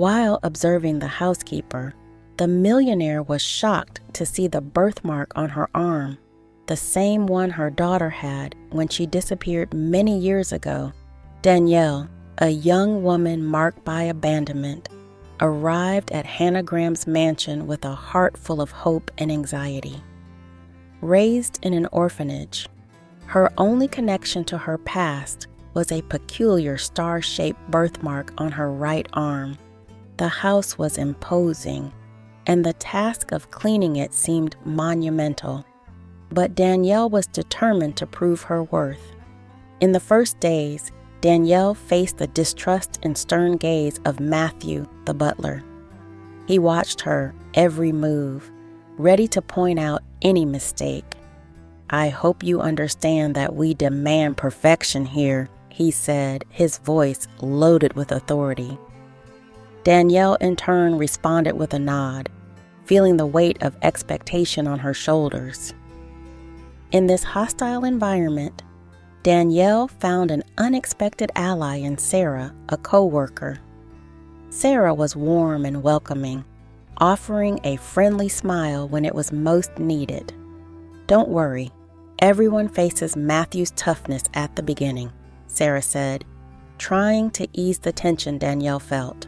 While observing the housekeeper, the millionaire was shocked to see the birthmark on her arm, the same one her daughter had when she disappeared many years ago. Danielle, a young woman marked by abandonment, arrived at Hannah Graham's mansion with a heart full of hope and anxiety. Raised in an orphanage, her only connection to her past was a peculiar star-shaped birthmark on her right arm. The house was imposing, and the task of cleaning it seemed monumental. But Danielle was determined to prove her worth. In the first days, Danielle faced the distrust and stern gaze of Matthew, the butler. He watched her every move, ready to point out any mistake. "I hope you understand that we demand perfection here," he said, his voice loaded with authority. Danielle in turn responded with a nod, feeling the weight of expectation on her shoulders. In this hostile environment, Danielle found an unexpected ally in Sarah, a co-worker. Sarah was warm and welcoming, offering a friendly smile when it was most needed. "Don't worry, everyone faces Matthew's toughness at the beginning," Sarah said, trying to ease the tension Danielle felt.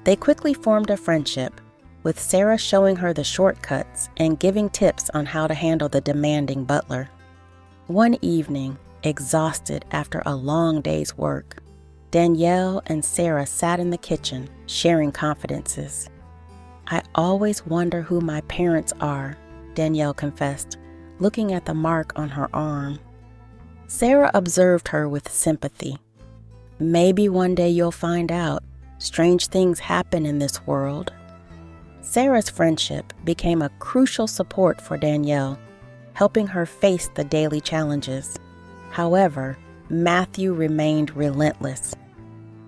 They quickly formed a friendship, with Sarah showing her the shortcuts and giving tips on how to handle the demanding butler. One evening, exhausted after a long day's work, Danielle and Sarah sat in the kitchen, sharing confidences. "I always wonder who my parents are," Danielle confessed, looking at the mark on her arm. Sarah observed her with sympathy. "Maybe one day you'll find out. Strange things happen in this world." Sarah's friendship became a crucial support for Danielle, helping her face the daily challenges. However, Matthew remained relentless.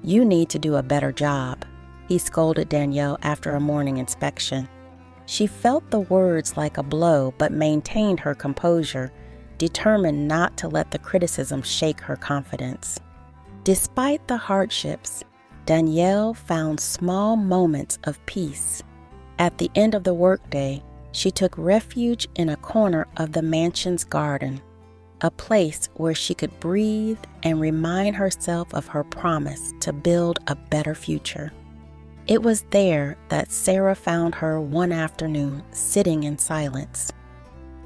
"You need to do a better job," he scolded Danielle after a morning inspection. She felt the words like a blow but maintained her composure, determined not to let the criticism shake her confidence. Despite the hardships, Danielle found small moments of peace. At the end of the workday, she took refuge in a corner of the mansion's garden, a place where she could breathe and remind herself of her promise to build a better future. It was there that Sarah found her one afternoon, sitting in silence.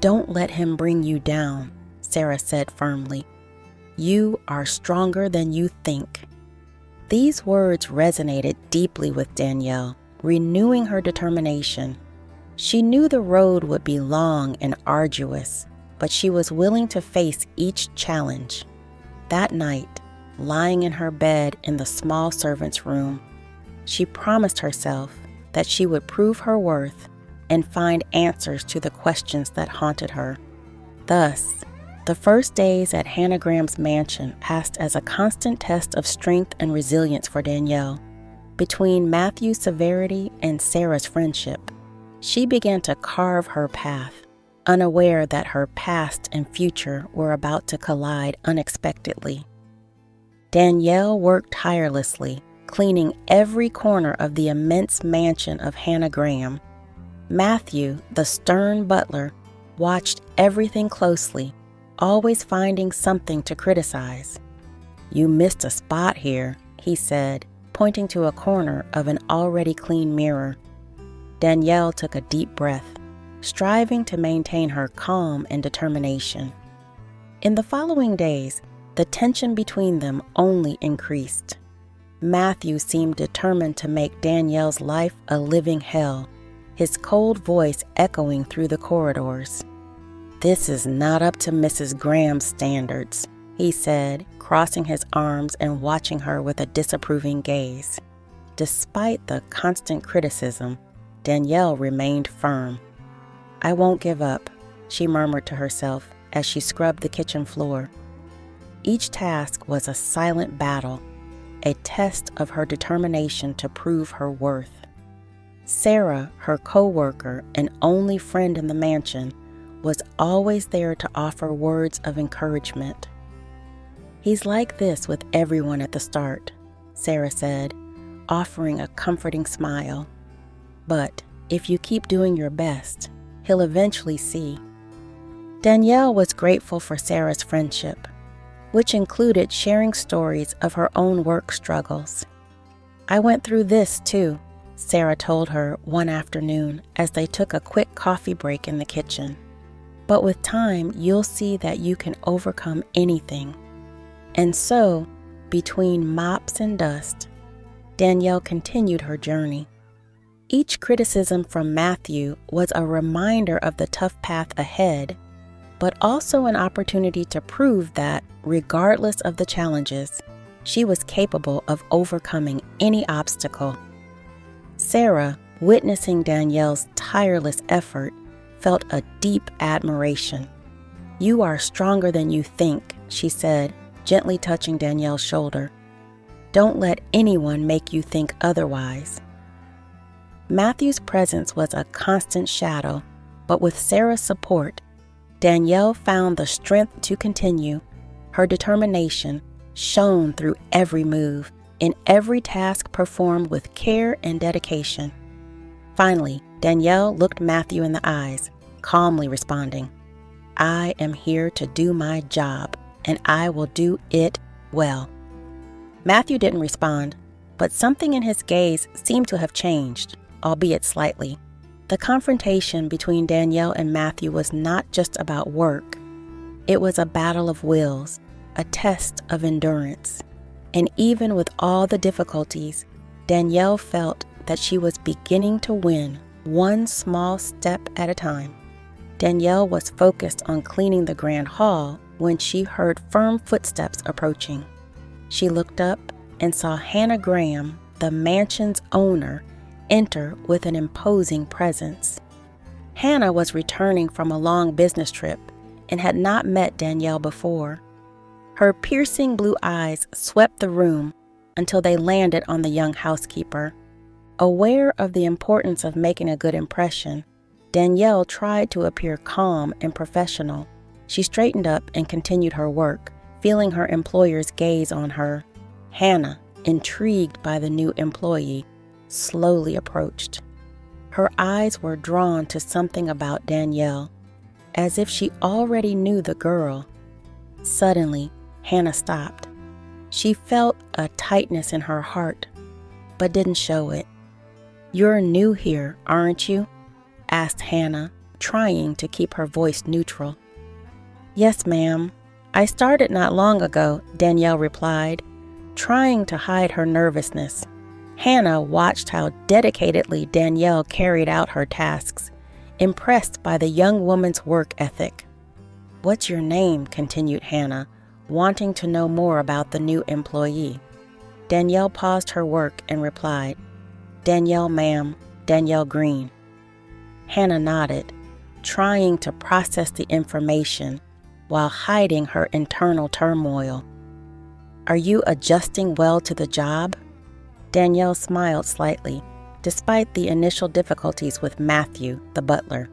"Don't let him bring you down," Sarah said firmly. "You are stronger than you think." These words resonated deeply with Danielle, renewing her determination. She knew the road would be long and arduous, but she was willing to face each challenge. That night, lying in her bed in the small servant's room, she promised herself that she would prove her worth and find answers to the questions that haunted her. Thus, the first days at Hannah Graham's mansion passed as a constant test of strength and resilience for Danielle. Between Matthew's severity and Sarah's friendship, she began to carve her path, unaware that her past and future were about to collide unexpectedly. Danielle worked tirelessly, cleaning every corner of the immense mansion of Hannah Graham. Matthew, the stern butler, watched everything closely, always finding something to criticize. "You missed a spot here," he said, pointing to a corner of an already clean mirror. Danielle took a deep breath, striving to maintain her calm and determination. In the following days, the tension between them only increased. Matthew seemed determined to make Danielle's life a living hell, his cold voice echoing through the corridors. "This is not up to Mrs. Graham's standards," he said, crossing his arms and watching her with a disapproving gaze. Despite the constant criticism, Danielle remained firm. "I won't give up," she murmured to herself as she scrubbed the kitchen floor. Each task was a silent battle, a test of her determination to prove her worth. Sarah, her co-worker and only friend in the mansion, was always there to offer words of encouragement. "He's like this with everyone at the start," Sarah said, offering a comforting smile. But if you keep doing your best, he'll eventually see. Danielle was grateful for Sarah's friendship, which included sharing stories of her own work struggles. "I went through this too," Sarah told her one afternoon as they took a quick coffee break in the kitchen. "But with time, you'll see that you can overcome anything." And so, between mops and dust, Danielle continued her journey. Each criticism from Matthew was a reminder of the tough path ahead, but also an opportunity to prove that, regardless of the challenges, she was capable of overcoming any obstacle. Sarah, witnessing Danielle's tireless effort, felt a deep admiration. "You are stronger than you think," she said, gently touching Danielle's shoulder. "Don't let anyone make you think otherwise." Matthew's presence was a constant shadow, but with Sarah's support, Danielle found the strength to continue. Her determination shone through every move, in every task performed with care and dedication. Finally, Danielle looked Matthew in the eyes, calmly responding, "I am here to do my job, and I will do it well." Matthew didn't respond, but something in his gaze seemed to have changed, albeit slightly. The confrontation between Danielle and Matthew was not just about work. It was a battle of wills, a test of endurance. And even with all the difficulties, Danielle felt that she was beginning to win, one small step at a time. Danielle was focused on cleaning the grand hall when she heard firm footsteps approaching. She looked up and saw Hannah Graham, the mansion's owner, enter with an imposing presence. Hannah was returning from a long business trip and had not met Danielle before. Her piercing blue eyes swept the room until they landed on the young housekeeper. Aware of the importance of making a good impression, Danielle tried to appear calm and professional. She straightened up and continued her work, feeling her employer's gaze on her. Hannah, intrigued by the new employee, slowly approached. Her eyes were drawn to something about Danielle, as if she already knew the girl. Suddenly, Hannah stopped. She felt a tightness in her heart, but didn't show it. "You're new here, aren't you?" asked Hannah, trying to keep her voice neutral. "Yes, ma'am. I started not long ago," Danielle replied, trying to hide her nervousness. Hannah watched how dedicatedly Danielle carried out her tasks, impressed by the young woman's work ethic. "What's your name?" continued Hannah, wanting to know more about the new employee. Danielle paused her work and replied, "Danielle, ma'am, Danielle Green." Hannah nodded, trying to process the information while hiding her internal turmoil. "Are you adjusting well to the job?" Danielle smiled slightly, despite the initial difficulties with Matthew, the butler.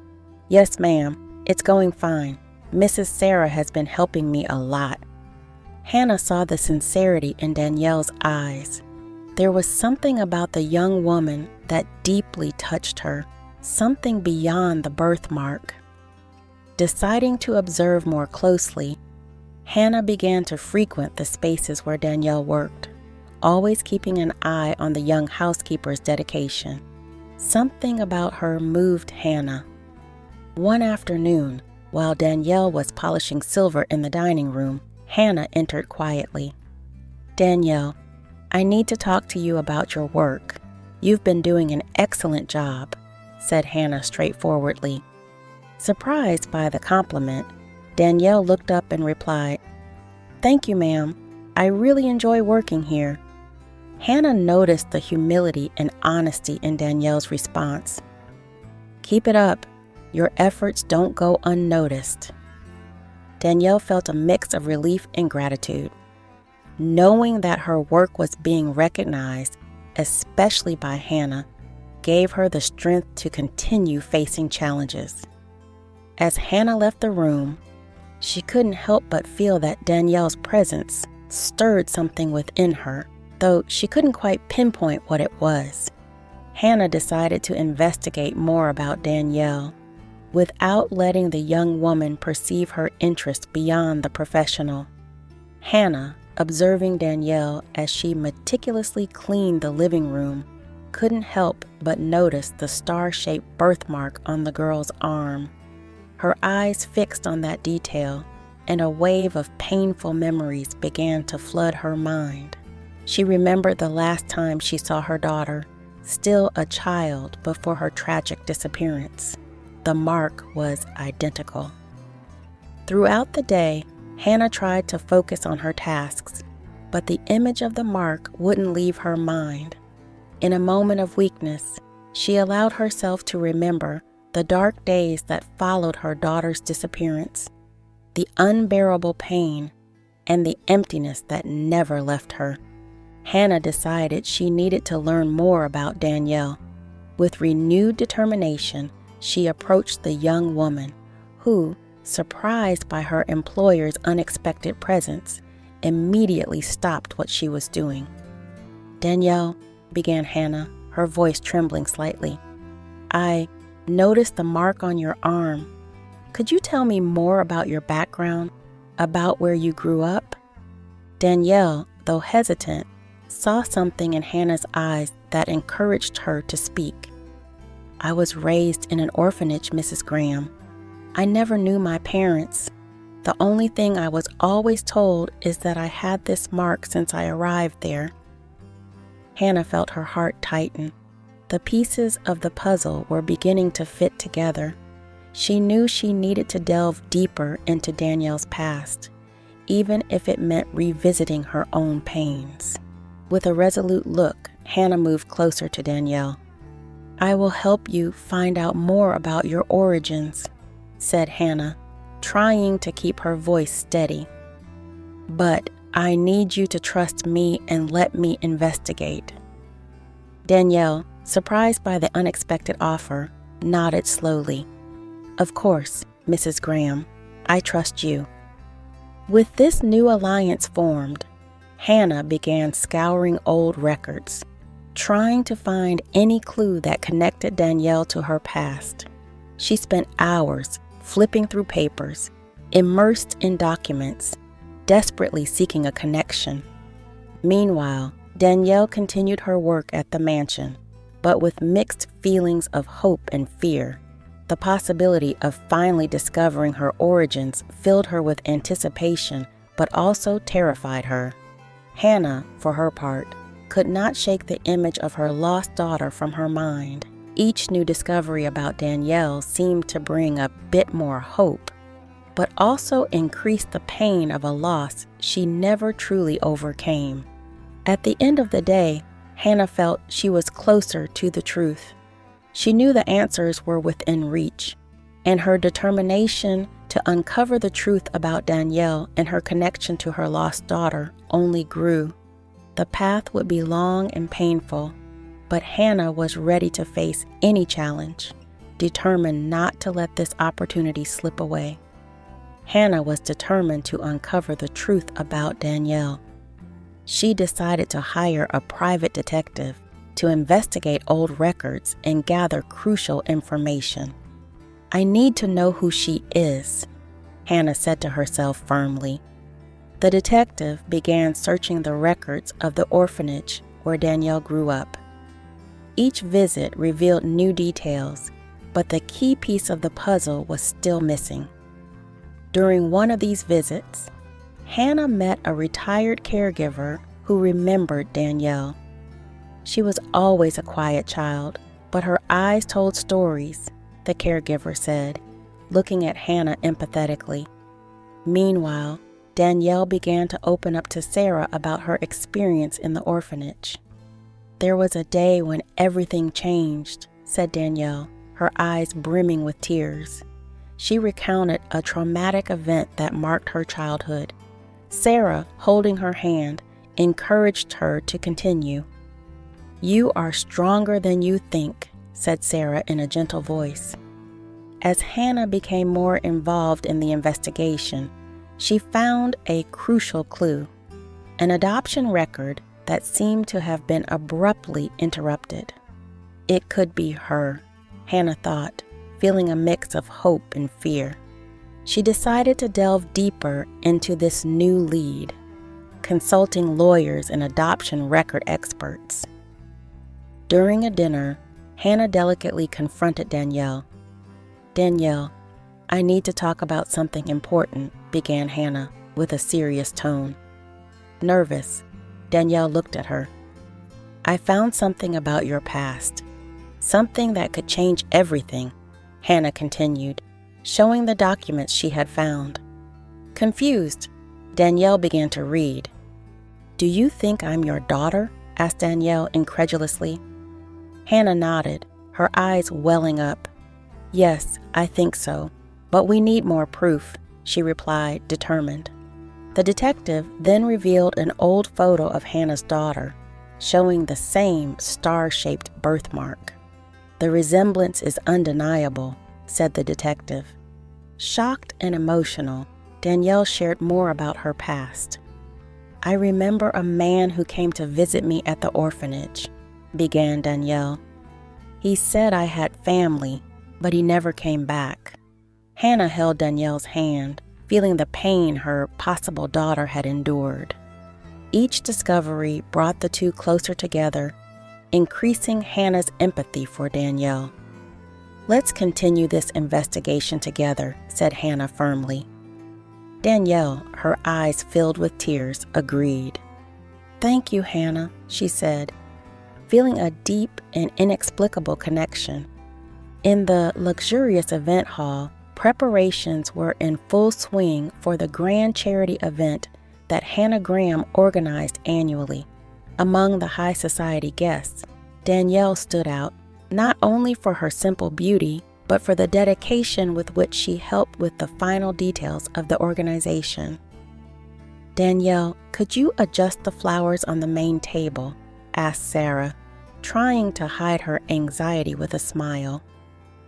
"Yes, ma'am, it's going fine. Mrs. Sarah has been helping me a lot." Hannah saw the sincerity in Danielle's eyes. There was something about the young woman that deeply touched her, something beyond the birthmark. Deciding to observe more closely, Hannah began to frequent the spaces where Danielle worked, always keeping an eye on the young housekeeper's dedication. Something about her moved Hannah. One afternoon, while Danielle was polishing silver in the dining room, Hannah entered quietly. "Danielle, I need to talk to you about your work. You've been doing an excellent job," said Hannah straightforwardly. Surprised by the compliment, Danielle looked up and replied, "Thank you, ma'am. I really enjoy working here." Hannah noticed the humility and honesty in Danielle's response. "Keep it up. Your efforts don't go unnoticed." Danielle felt a mix of relief and gratitude. Knowing that her work was being recognized, especially by Hannah, gave her the strength to continue facing challenges. As Hannah left the room, she couldn't help but feel that Danielle's presence stirred something within her, though she couldn't quite pinpoint what it was. Hannah decided to investigate more about Danielle, without letting the young woman perceive her interest beyond the professional. Hannah, observing Danielle as she meticulously cleaned the living room, couldn't help but notice the star-shaped birthmark on the girl's arm. Her eyes fixed on that detail, and a wave of painful memories began to flood her mind. She remembered the last time she saw her daughter, still a child before her tragic disappearance. The mark was identical. Throughout the day, Hannah tried to focus on her tasks, but the image of the mark wouldn't leave her mind. In a moment of weakness, she allowed herself to remember the dark days that followed her daughter's disappearance, the unbearable pain, and the emptiness that never left her. Hannah decided she needed to learn more about Danielle. With renewed determination, she approached the young woman, who, surprised by her employer's unexpected presence, immediately stopped what she was doing. "Danielle," began Hannah, her voice trembling slightly, "I noticed the mark on your arm. Could you tell me more about your background, about where you grew up?" Danielle, though hesitant, saw something in Hannah's eyes that encouraged her to speak. "I was raised in an orphanage, Mrs. Graham. I never knew my parents. The only thing I was always told is that I had this mark since I arrived there." Hannah felt her heart tighten. The pieces of the puzzle were beginning to fit together. She knew she needed to delve deeper into Danielle's past, even if it meant revisiting her own pains. With a resolute look, Hannah moved closer to Danielle. "I will help you find out more about your origins," said Hannah, trying to keep her voice steady. "But I need you to trust me and let me investigate." Danielle, surprised by the unexpected offer, nodded slowly. "Of course, Mrs. Graham, I trust you." With this new alliance formed, Hannah began scouring old records, trying to find any clue that connected Danielle to her past. She spent hours flipping through papers, immersed in documents, desperately seeking a connection. Meanwhile, Danielle continued her work at the mansion, but with mixed feelings of hope and fear. The possibility of finally discovering her origins filled her with anticipation, but also terrified her. Hannah, for her part, could not shake the image of her lost daughter from her mind. Each new discovery about Danielle seemed to bring a bit more hope, but also increased the pain of a loss she never truly overcame. At the end of the day, Hannah felt she was closer to the truth. She knew the answers were within reach, and her determination to uncover the truth about Danielle and her connection to her lost daughter only grew. The path would be long and painful, but Hannah was ready to face any challenge, determined not to let this opportunity slip away. Hannah was determined to uncover the truth about Danielle. She decided to hire a private detective to investigate old records and gather crucial information. "I need to know who she is," Hannah said to herself firmly. The detective began searching the records of the orphanage where Danielle grew up. Each visit revealed new details, but the key piece of the puzzle was still missing. During one of these visits, Hannah met a retired caregiver who remembered Danielle. She was always a quiet child, but her eyes told stories, the caregiver said, looking at Hannah empathetically. Meanwhile, Danielle began to open up to Sarah about her experience in the orphanage. "There was a day when everything changed," said Danielle, her eyes brimming with tears. She recounted a traumatic event that marked her childhood. Sarah, holding her hand, encouraged her to continue. "You are stronger than you think," said Sarah in a gentle voice. As Hannah became more involved in the investigation, she found a crucial clue, an adoption record that seemed to have been abruptly interrupted. It could be her, Hannah thought, feeling a mix of hope and fear. She decided to delve deeper into this new lead, consulting lawyers and adoption record experts. During a dinner, Hannah delicately confronted Danielle. "Danielle, I need to talk about something important," began Hannah with a serious tone. Nervous, Danielle looked at her. "I found something about your past, something that could change everything," Hannah continued, showing the documents she had found. Confused, Danielle began to read. "Do you think I'm your daughter?" asked Danielle incredulously. Hannah nodded, her eyes welling up. "Yes, I think so, but we need more proof," she replied, determined. The detective then revealed an old photo of Hannah's daughter, showing the same star-shaped birthmark. "The resemblance is undeniable," said the detective. Shocked and emotional, Danielle shared more about her past. "I remember a man who came to visit me at the orphanage," began Danielle. "He said I had family, but he never came back." Hannah held Danielle's hand, feeling the pain her possible daughter had endured. Each discovery brought the two closer together, increasing Hannah's empathy for Danielle. "Let's continue this investigation together," said Hannah firmly. Danielle, her eyes filled with tears, agreed. "Thank you, Hannah," she said, feeling a deep and inexplicable connection. In the luxurious event hall, preparations were in full swing for the grand charity event that Hannah Graham organized annually. Among the high society guests, Danielle stood out, not only for her simple beauty, but for the dedication with which she helped with the final details of the organization. "Danielle, could you adjust the flowers on the main table?" asked Sarah, trying to hide her anxiety with a smile.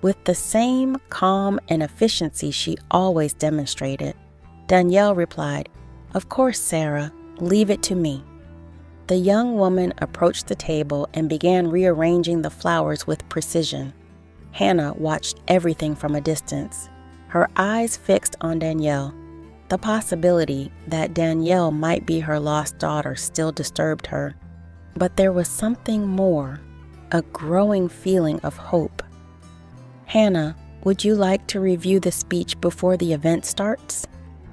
With the same calm and efficiency she always demonstrated, Danielle replied, "Of course, Sarah, leave it to me." The young woman approached the table and began rearranging the flowers with precision. Hannah watched everything from a distance, her eyes fixed on Danielle. The possibility that Danielle might be her lost daughter still disturbed her, but there was something more, a growing feeling of hope. "Hannah, would you like to review the speech before the event starts?"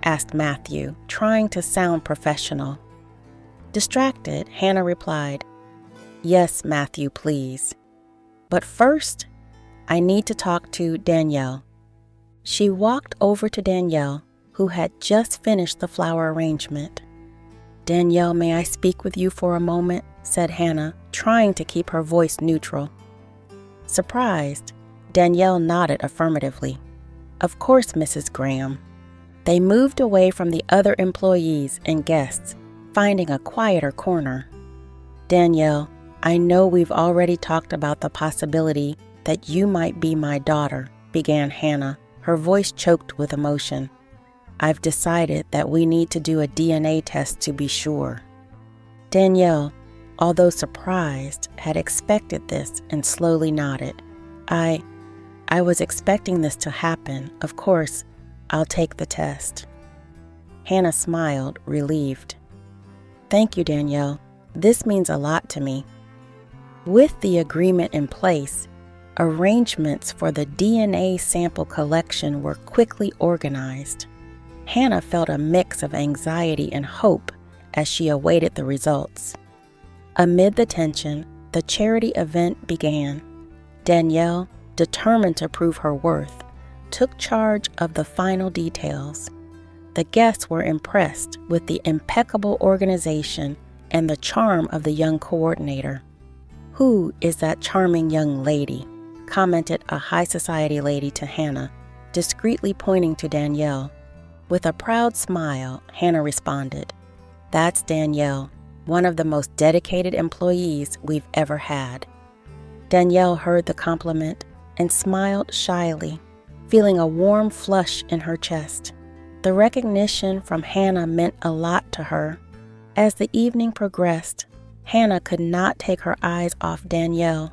asked Matthew, trying to sound professional. Distracted, Hannah replied, "Yes, Matthew, please. But first, I need to talk to Danielle." She walked over to Danielle, who had just finished the flower arrangement. "Danielle, may I speak with you for a moment?" said Hannah, trying to keep her voice neutral. Surprised, Danielle nodded affirmatively. "Of course, Mrs. Graham." They moved away from the other employees and guests, finding a quieter corner. "Danielle, I know we've already talked about the possibility that you might be my daughter," began Hannah, her voice choked with emotion. "I've decided that we need to do a DNA test to be sure." Danielle, although surprised, had expected this and slowly nodded. I was expecting this to happen. Of course, I'll take the test." Hannah smiled, relieved. "Thank you, Danielle. This means a lot to me." With the agreement in place, arrangements for the DNA sample collection were quickly organized. Hannah felt a mix of anxiety and hope as she awaited the results. Amid the tension, the charity event began. Danielle, determined to prove her worth, took charge of the final details. The guests were impressed with the impeccable organization and the charm of the young coordinator. "Who is that charming young lady?" commented a high society lady to Hannah, discreetly pointing to Danielle. With a proud smile, Hannah responded, "That's Danielle, one of the most dedicated employees we've ever had." Danielle heard the compliment and smiled shyly, feeling a warm flush in her chest. The recognition from Hannah meant a lot to her. As the evening progressed, Hannah could not take her eyes off Danielle.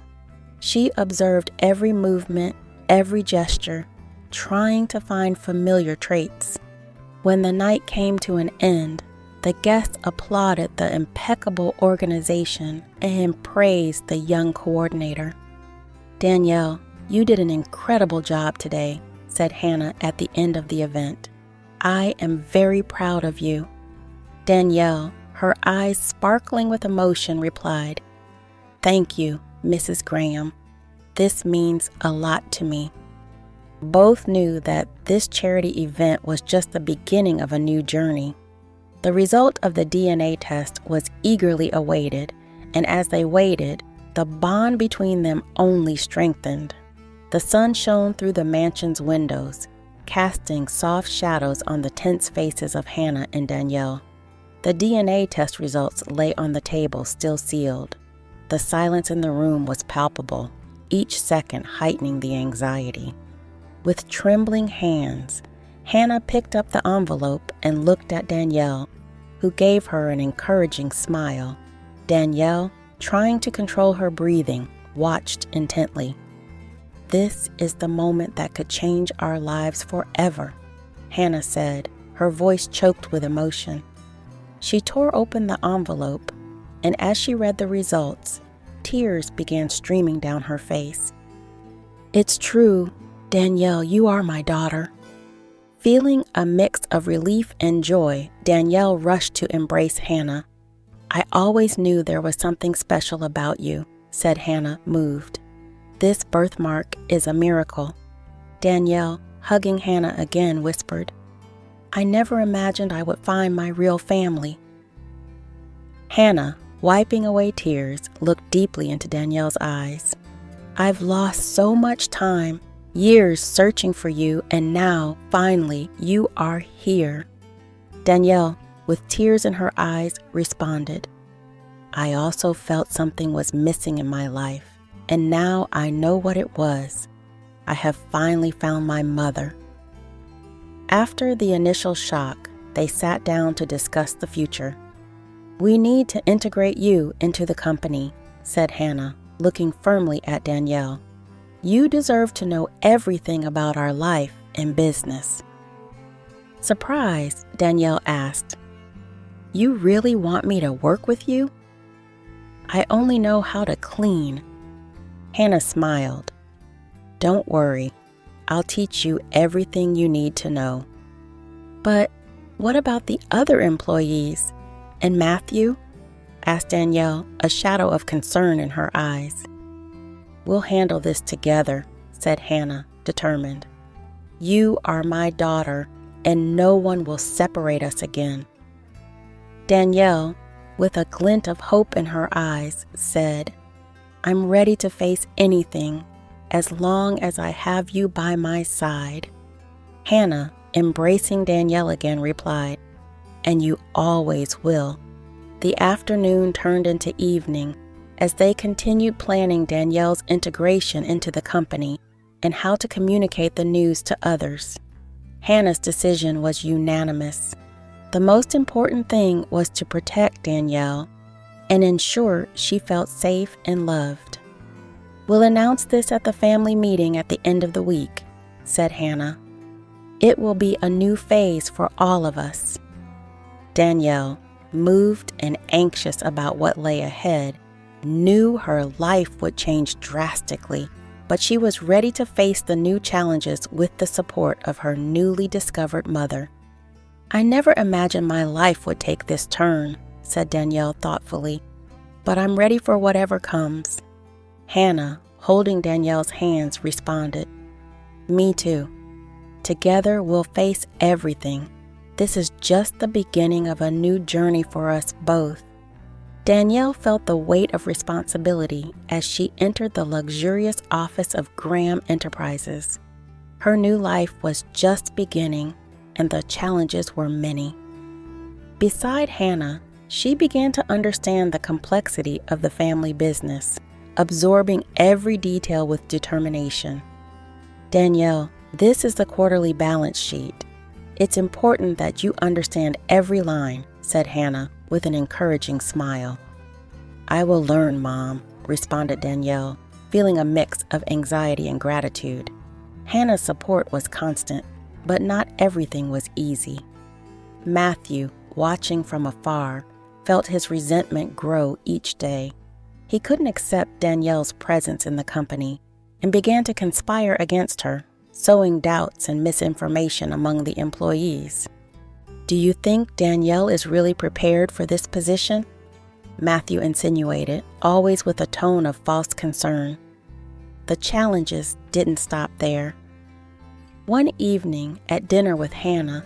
She observed every movement, every gesture, trying to find familiar traits. When the night came to an end, the guests applauded the impeccable organization and praised the young coordinator. "Danielle, you did an incredible job today," said Hannah at the end of the event. "I am very proud of you." Danielle, her eyes sparkling with emotion, replied, "Thank you, Mrs. Graham. This means a lot to me." Both knew that this charity event was just the beginning of a new journey. The result of the DNA test was eagerly awaited, and as they waited, the bond between them only strengthened. The sun shone through the mansion's windows, casting soft shadows on the tense faces of Hannah and Danielle. The DNA test results lay on the table, still sealed. The silence in the room was palpable, each second heightening the anxiety. With trembling hands, Hannah picked up the envelope and looked at Danielle, who gave her an encouraging smile. Danielle, trying to control her breathing, watched intently. "This is the moment that could change our lives forever," Hannah said, her voice choked with emotion. She tore open the envelope, and as she read the results, tears began streaming down her face. "It's true, Danielle, you are my daughter." Feeling a mix of relief and joy, Danielle rushed to embrace Hannah. "I always knew there was something special about you," said Hannah, moved. "This birthmark is a miracle." Danielle, hugging Hannah again, whispered, "I never imagined I would find my real family." Hannah, wiping away tears, looked deeply into Danielle's eyes. "I've lost so much time, years searching for you, and now, finally, you are here." Danielle, with tears in her eyes, responded, "I also felt something was missing in my life, and now I know what it was. I have finally found my mother." After the initial shock, they sat down to discuss the future. "We need to integrate you into the company," said Hannah, looking firmly at Danielle. "You deserve to know everything about our life and business." Surprised, Danielle asked, "You really want me to work with you?" "I only know how to clean." Hannah smiled. "Don't worry, I'll teach you everything you need to know." "But what about the other employees? And Matthew?" asked Danielle, a shadow of concern in her eyes. "We'll handle this together," said Hannah, determined. "You are my daughter, and no one will separate us again." Danielle, with a glint of hope in her eyes, said, "I'm ready to face anything as long as I have you by my side." Hannah, embracing Danielle again, replied, "And you always will." The afternoon turned into evening as they continued planning Danielle's integration into the company and how to communicate the news to others. Hannah's decision was unanimous. The most important thing was to protect Danielle and ensure she felt safe and loved. "We'll announce this at the family meeting at the end of the week," said Hannah. "It will be a new phase for all of us." Danielle, moved and anxious about what lay ahead, knew her life would change drastically, but she was ready to face the new challenges with the support of her newly discovered mother. "I never imagined my life would take this turn," said Danielle thoughtfully, "but I'm ready for whatever comes." Hannah, holding Danielle's hands, responded, "Me too. Together we'll face everything. This is just the beginning of a new journey for us both." Danielle felt the weight of responsibility as she entered the luxurious office of Graham Enterprises. Her new life was just beginning, and the challenges were many. Beside Hannah, she began to understand the complexity of the family business, absorbing every detail with determination. "Danielle, this is the quarterly balance sheet. It's important that you understand every line," said Hannah with an encouraging smile. "I will learn, Mom," responded Danielle, feeling a mix of anxiety and gratitude. Hannah's support was constant, but not everything was easy. Matthew, watching from afar, felt his resentment grow each day. He couldn't accept Danielle's presence in the company and began to conspire against her, sowing doubts and misinformation among the employees. "Do you think Danielle is really prepared for this position?" Matthew insinuated, always with a tone of false concern. The challenges didn't stop there. One evening at dinner with Hannah,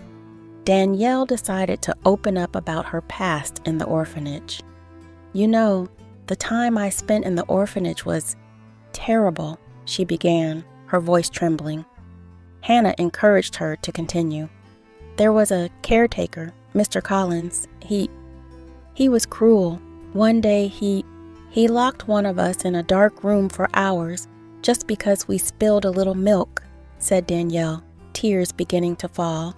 Danielle decided to open up about her past in the orphanage. "You know, the time I spent in the orphanage was terrible," she began, her voice trembling. Hannah encouraged her to continue. "There was a caretaker, Mr. Collins. He was cruel. One day he locked one of us in a dark room for hours just because we spilled a little milk," said Danielle, tears beginning to fall.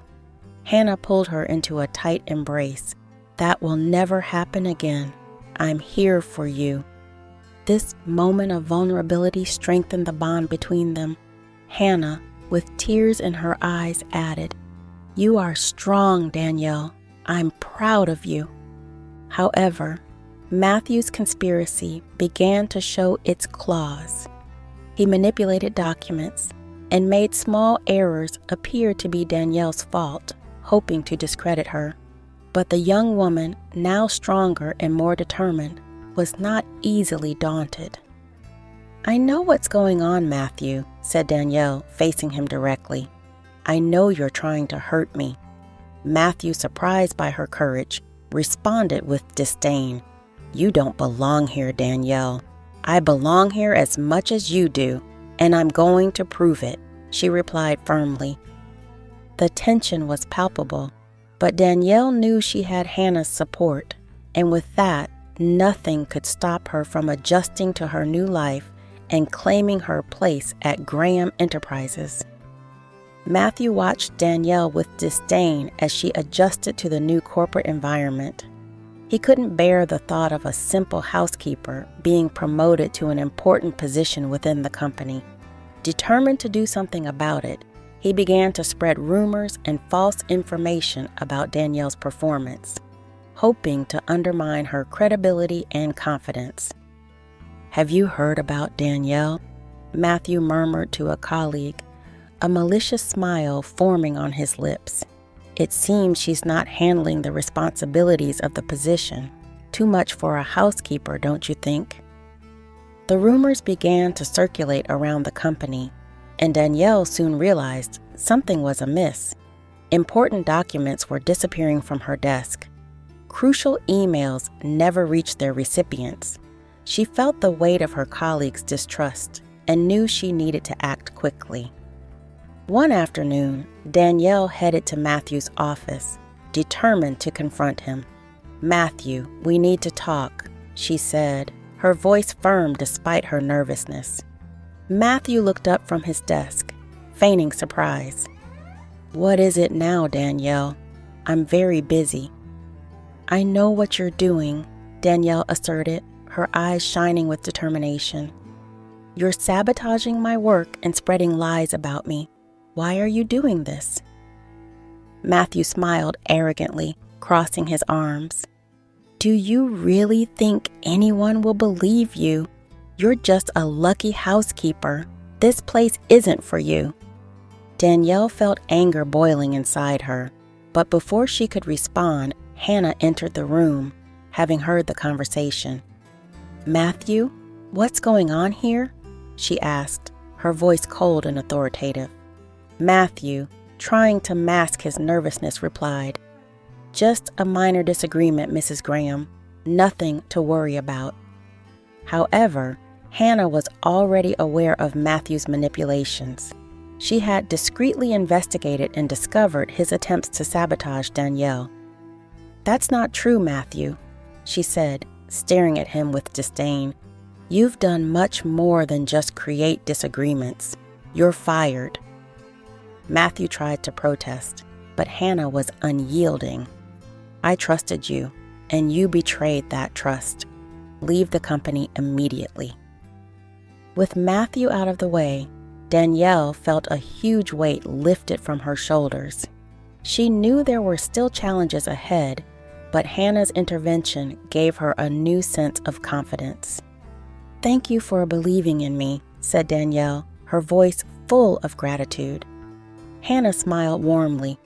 Hannah pulled her into a tight embrace. "That will never happen again. I'm here for you." This moment of vulnerability strengthened the bond between them. Hannah, with tears in her eyes, added, "You are strong, Danielle. I'm proud of you." However, Matthew's conspiracy began to show its claws. He manipulated documents and made small errors appear to be Danielle's fault, hoping to discredit her. But the young woman, now stronger and more determined, was not easily daunted. "I know what's going on, Matthew," said Danielle, facing him directly. "I know you're trying to hurt me." Matthew, surprised by her courage, responded with disdain. "You don't belong here, Danielle. I belong here as much as you do, and I'm going to prove it," she replied firmly. The tension was palpable, but Danielle knew she had Hannah's support, and with that, nothing could stop her from adjusting to her new life and claiming her place at Graham Enterprises. Matthew watched Danielle with disdain as she adjusted to the new corporate environment. He couldn't bear the thought of a simple housekeeper being promoted to an important position within the company. Determined to do something about it, he began to spread rumors and false information about Danielle's performance, hoping to undermine her credibility and confidence. "Have you heard about Danielle?" Matthew murmured to a colleague, a malicious smile forming on his lips. "It seems she's not handling the responsibilities of the position. Too much for a housekeeper, don't you think?" The rumors began to circulate around the company, and Danielle soon realized something was amiss. Important documents were disappearing from her desk. Crucial emails never reached their recipients. She felt the weight of her colleagues' distrust and knew she needed to act quickly. One afternoon, Danielle headed to Matthew's office, determined to confront him. "Matthew, we need to talk," she said, her voice firm despite her nervousness. Matthew looked up from his desk, feigning surprise. "What is it now, Danielle? I'm very busy." "I know what you're doing," Danielle asserted, her eyes shining with determination. "You're sabotaging my work and spreading lies about me. Why are you doing this?" Matthew smiled arrogantly, crossing his arms. "Do you really think anyone will believe you? You're just a lucky housekeeper. This place isn't for you." Danielle felt anger boiling inside her, but before she could respond, Hannah entered the room, having heard the conversation. "Matthew, what's going on here?" she asked, her voice cold and authoritative. Matthew, trying to mask his nervousness, replied, "Just a minor disagreement, Mrs. Graham. Nothing to worry about." However, Hannah was already aware of Matthew's manipulations. She had discreetly investigated and discovered his attempts to sabotage Danielle. "That's not true, Matthew," she said, staring at him with disdain. "You've done much more than just create disagreements. You're fired." Matthew tried to protest, but Hannah was unyielding. "I trusted you, and you betrayed that trust. leave the company immediately. With Matthew out of the way, Danielle felt a huge weight lifted from her shoulders. She knew there were still challenges ahead, but Hannah's intervention gave her a new sense of confidence. "Thank you for believing in me," said Danielle, her voice full of gratitude. Hannah smiled warmly.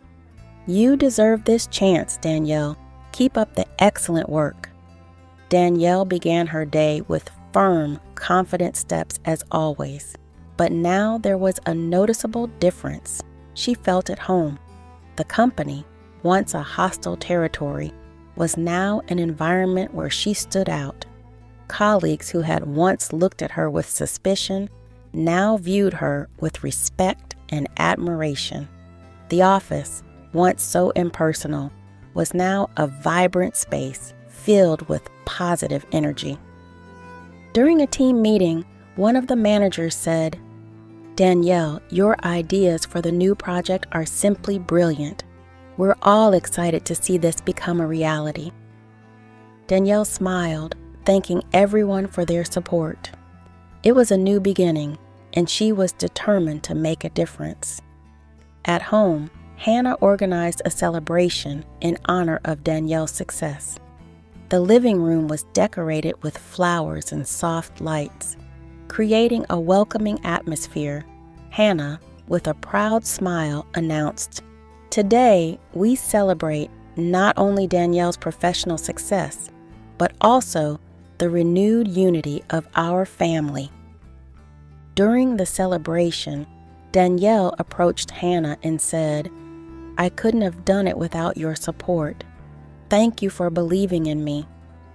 "You deserve this chance, Danielle. Keep up the excellent work." Danielle began her day with firm, confident steps as always. But now there was a noticeable difference. She felt at home. The company, once a hostile territory, was now an environment where she stood out. Colleagues who had once looked at her with suspicion now viewed her with respect and admiration. The office, once so impersonal, was now a vibrant space filled with positive energy. During a team meeting, one of the managers said, "Danielle, your ideas for the new project are simply brilliant. We're all excited to see this become a reality." Danielle smiled, thanking everyone for their support. It was a new beginning, and she was determined to make a difference. At home, Hannah organized a celebration in honor of Danielle's success. The living room was decorated with flowers and soft lights. Creating a welcoming atmosphere, Hannah, with a proud smile, announced, "Today, we celebrate not only Danielle's professional success, but also the renewed unity of our family." During the celebration, Danielle approached Hannah and said, "I couldn't have done it without your support. Thank you for believing in me."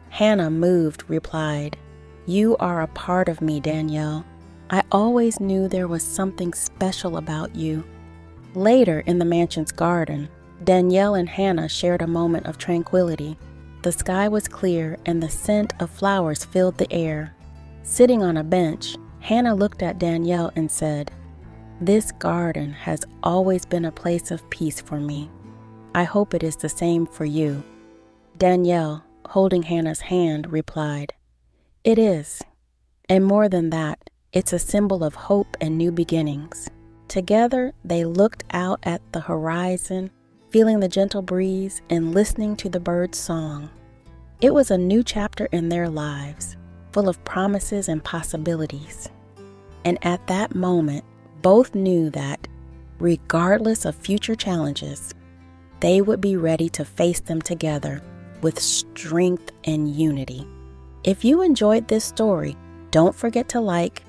Hannah, moved, replied, "You are a part of me, Danielle. I always knew there was something special about you." Later in the mansion's garden, Danielle and Hannah shared a moment of tranquility. The sky was clear and the scent of flowers filled the air. Sitting on a bench, Hannah looked at Danielle and said, "This garden has always been a place of peace for me. I hope it is the same for you." Danielle, holding Hannah's hand, replied, "It is. And more than that, it's a symbol of hope and new beginnings." Together, they looked out at the horizon, feeling the gentle breeze and listening to the birds' song. It was a new chapter in their lives, full of promises and possibilities. And at that moment, both knew that, regardless of future challenges, they would be ready to face them together with strength and unity. If you enjoyed this story, don't forget to like,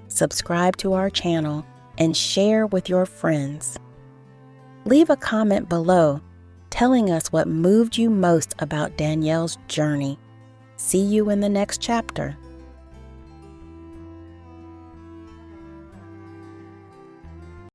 subscribe to our channel, and share with your friends. Leave a comment below telling us what moved you most about Danielle's journey. See you in the next chapter.